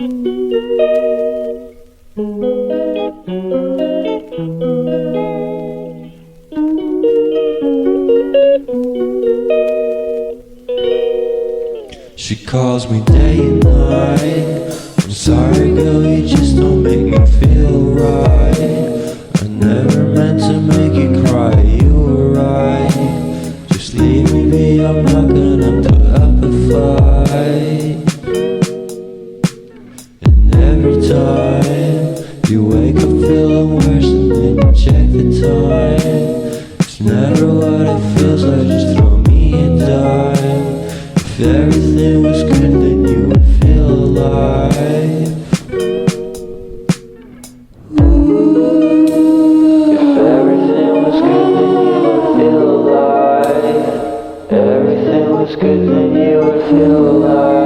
She calls me day and night. I'm sorry girl, you just don't make me feel right. I never meant to make you cry, you were right. Just leave me be, I'm not gonna put up a fight. And every time you wake up feeling worse and then you check the time. It's never what it feels like, just throw me a dime. If everything was good, then you would feel alive. If everything was good, then you would feel alive. Everything was good, then you would feel alive.